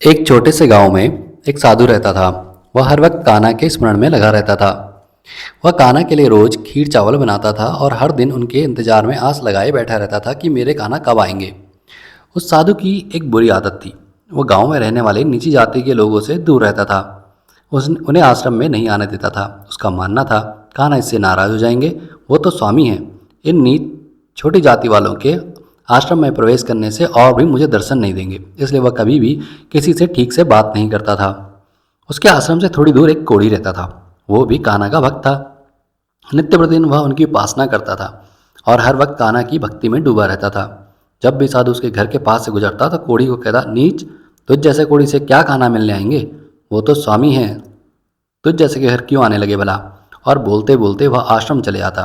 एक छोटे से गांव में एक साधु रहता था। वह हर वक्त कान्हा के स्मरण में लगा रहता था। वह कान्हा के लिए रोज खीर चावल बनाता था और हर दिन उनके इंतजार में आस लगाए बैठा रहता था कि मेरे कान्हा कब आएंगे। उस साधु की एक बुरी आदत थी। वह गांव में रहने वाले नीची जाति के लोगों से दूर रहता था। उस उन्हें आश्रम में नहीं आने देता था। उसका मानना था कान्हा इससे नाराज हो जाएंगे, वो तो स्वामी हैं। इन नीच छोटी जाति वालों के आश्रम में प्रवेश करने से और भी मुझे दर्शन नहीं देंगे, इसलिए वह कभी भी किसी से ठीक से बात नहीं करता था। उसके आश्रम से थोड़ी दूर एक कोढ़ी रहता था। वो भी कान्हा का भक्त था। नित्य प्रतिदिन वह उनकी उपासना करता था और हर वक्त कान्हा की भक्ति में डूबा रहता था। जब भी साधु उसके घर के पास से गुजरता तो कोढ़ी को कहता, नीच, तुझ जैसे कोढ़ी से क्या कान्हा मिलने आएंगे, वो तो स्वामी हैं, तुझ जैसे के घर क्यों आने लगे भला। और बोलते बोलते वह आश्रम चले आता।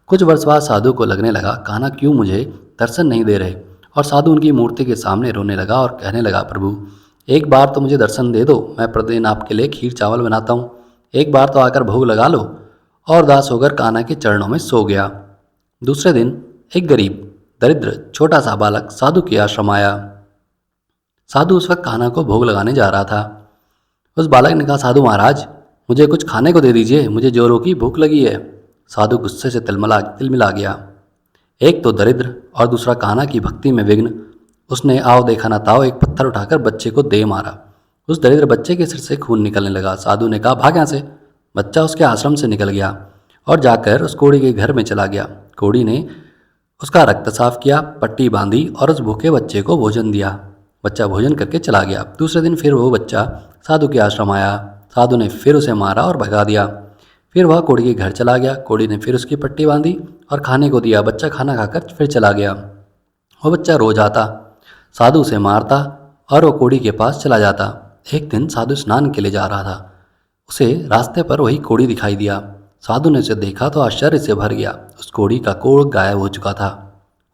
कुछ वर्ष बाद साधु को लगने लगा कान्हा क्यों मुझे दर्शन नहीं दे रहे, और साधु उनकी मूर्ति के सामने रोने लगा और कहने लगा, प्रभु एक बार तो मुझे दर्शन दे दो, मैं प्रतिदिन आपके लिए खीर चावल बनाता हूँ, एक बार तो आकर भोग लगा लो। और दास होकर कान्हा के चरणों में सो गया। दूसरे दिन एक गरीब दरिद्र छोटा सा बालक साधु के आश्रम आया। साधु उस वक्त कान्हा को भोग लगाने जा रहा था। उस बालक ने कहा, साधु महाराज, मुझे कुछ खाने को दे दीजिए, मुझे जोरों की भूख लगी है। साधु गुस्से से तिलमिला गया। एक तो दरिद्र और दूसरा कान्हा की भक्ति में विघ्न। उसने आओ देखा ना ताओ एक पत्थर उठाकर बच्चे को दे मारा। उस दरिद्र बच्चे के सिर से खून निकलने लगा। साधु ने कहा, भाग यहाँ से। बच्चा उसके आश्रम से निकल गया और जाकर उस कोढ़ी के घर में चला गया। कोढ़ी ने उसका रक्त साफ किया, पट्टी बांधी और उस भूखे बच्चे को भोजन दिया। बच्चा भोजन करके चला गया। दूसरे दिन फिर वो बच्चा साधु के आश्रम आया। साधु ने फिर उसे मारा और भगा दिया। फिर वह कोढ़ी के घर चला गया। कोढ़ी ने फिर उसकी पट्टी बांधी और खाने को दिया। बच्चा खाना खाकर फिर चला गया। वो बच्चा रोज आता, साधु उसे मारता और वो कोढ़ी के पास चला जाता। एक दिन साधु स्नान के लिए जा रहा था। उसे रास्ते पर वही कोढ़ी दिखाई दिया। साधु ने उसे देखा तो आश्चर्य से भर गया। उस कोढ़ी का कोढ़ गायब हो चुका था।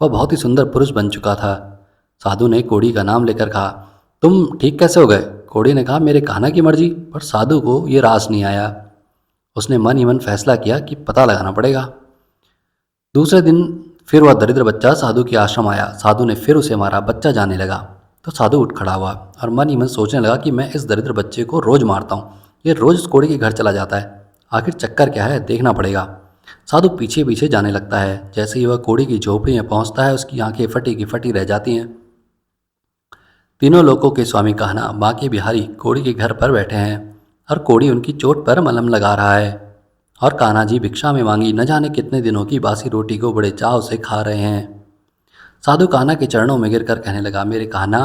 वह बहुत ही सुंदर पुरुष बन चुका था। साधु ने कोढ़ी का नाम लेकर कहा, तुम ठीक कैसे हो गए। कोढ़ी ने कहा, मेरे कान्हा की मर्जी। पर साधु को ये रास नहीं आया। उसने मन ही मन फैसला किया कि पता लगाना पड़ेगा। दूसरे दिन फिर वह दरिद्र बच्चा साधु के आश्रम आया। साधु ने फिर उसे मारा। बच्चा जाने लगा तो साधु उठ खड़ा हुआ और मन ही मन सोचने लगा कि मैं इस दरिद्र बच्चे को रोज मारता हूँ, ये रोज उस कोढ़ी के घर चला जाता है, आखिर चक्कर क्या है, देखना पड़ेगा। साधु पीछे पीछे जाने लगता है। जैसे ही वह कोढ़ी की झोपड़ी में पहुंचता है, उसकी आंखें फटी की फटी रह जाती हैं। तीनों लोकों के स्वामी कान्हा बांके बिहारी कोढ़ी के घर पर बैठे हैं और कोढ़ी उनकी चोट पर मलहम लगा रहा है। और कान्हा जी भिक्षा में मांगी न जाने कितने दिनों की बासी रोटी को बड़े चाव से खा रहे हैं। साधु कान्हा के चरणों में गिरकर कहने लगा, मेरे कान्हा,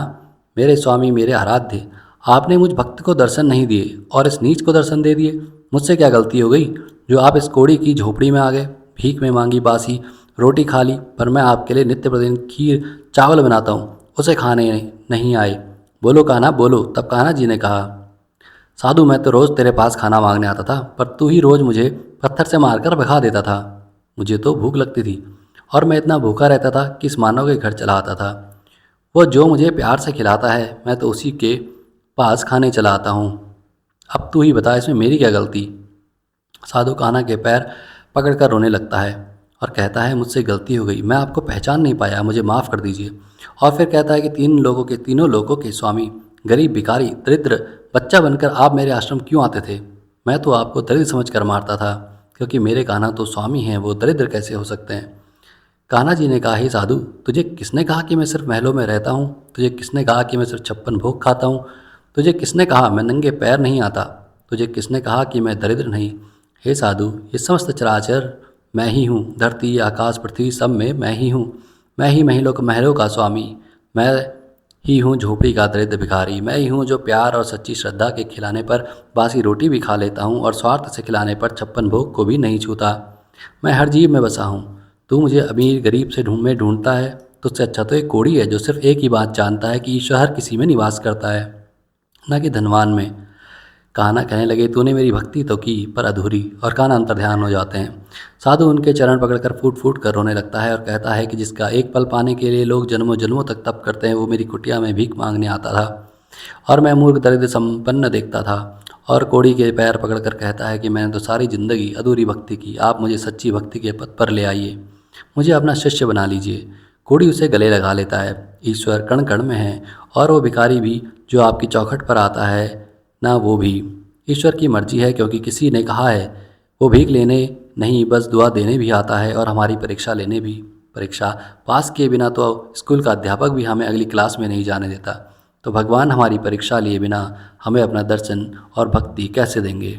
मेरे स्वामी, मेरे आराध्य, आपने मुझ भक्त को दर्शन नहीं दिए और इस नीच को दर्शन दे दिए। मुझसे क्या गलती हो गई जो आप इस कोढ़ी की झोपड़ी में आ गए, भीख में मांगी बासी रोटी खा ली, पर मैं आपके लिए नित्य प्रतिदिन खीर चावल बनाता हूँ, उसे खाने नहीं आए। बोलो कान्हा बोलो। तब कान्हा जी ने कहा, साधु मैं तो रोज़ तेरे पास खाना मांगने आता था, पर तू ही रोज़ मुझे पत्थर से मारकर भगा देता था। मुझे तो भूख लगती थी और मैं इतना भूखा रहता था कि इस मानव के घर चला आता था। वो जो मुझे प्यार से खिलाता है मैं तो उसी के पास खाने चला आता हूँ। अब तू ही बता, इसमें मेरी क्या गलती। साधु कान्हा के पैर पकड़कर रोने लगता है और कहता है, मुझसे गलती हो गई, मैं आपको पहचान नहीं पाया, मुझे माफ़ कर दीजिए। और फिर कहता है कि तीनों लोगों के स्वामी, गरीब, भिखारी, दरिद्र बच्चा बनकर आप मेरे आश्रम क्यों आते थे। मैं तो आपको दरिद्र समझकर मारता था, क्योंकि मेरे कान्हा तो स्वामी हैं, वो दरिद्र कैसे हो सकते हैं। कान्हा जी ने कहा, हे साधु, तुझे किसने कहा कि मैं सिर्फ महलों में रहता हूँ, तुझे किसने कहा कि मैं सिर्फ 56 भोग खाता हूँ, तुझे किसने कहा मैं नंगे पैर नहीं आता, तुझे किसने कहा कि मैं दरिद्र नहीं। हे साधु, ये समस्त चराचर मैं ही हूँ, धरती आकाश पृथ्वी सब में मैं ही हूँ। मैं ही महलों का स्वामी, मैं ही हूँ झोपड़ी का दरिद्र भिखारी, मैं ही हूँ जो प्यार और सच्ची श्रद्धा के खिलाने पर बासी रोटी भी खा लेता हूँ और स्वार्थ से खिलाने पर 56 भोग को भी नहीं छूता। मैं हर जीव में बसा हूँ। तू मुझे अमीर गरीब से ढूंढता है, तुझसे अच्छा तो एक कोढ़ी है जो सिर्फ एक ही बात जानता है कि ईश्वर हर किसी में निवास करता है, न कि धनवान में। कान्हा कहने लगे, तूने मेरी भक्ति तो की पर अधूरी, और कान्हा अंतर्ध्यान हो जाते हैं। साधु उनके चरण पकड़कर फूट फूट कर रोने लगता है और कहता है कि जिसका एक पल पाने के लिए लोग जन्मों जन्मों तक तप करते हैं, वो मेरी कुटिया में भीख मांगने आता था और मैं मूर्ख दरिद्र संपन्न देखता था। और कोढ़ी के पैर पकड़कर कहता है कि मैंने तो सारी जिंदगी अधूरी भक्ति की, आप मुझे सच्ची भक्ति के पथ पर ले आइए, मुझे अपना शिष्य बना लीजिए। कोढ़ी उसे गले लगा लेता है। ईश्वर कण कण में है और वो भिखारी भी जो आपकी चौखट पर आता है ना, वो भी ईश्वर की मर्जी है, क्योंकि किसी ने कहा है वो भीख लेने नहीं बस दुआ देने भी आता है और हमारी परीक्षा लेने भी। परीक्षा पास किए बिना तो स्कूल का अध्यापक भी हमें अगली क्लास में नहीं जाने देता, तो भगवान हमारी परीक्षा लिए बिना हमें अपना दर्शन और भक्ति कैसे देंगे।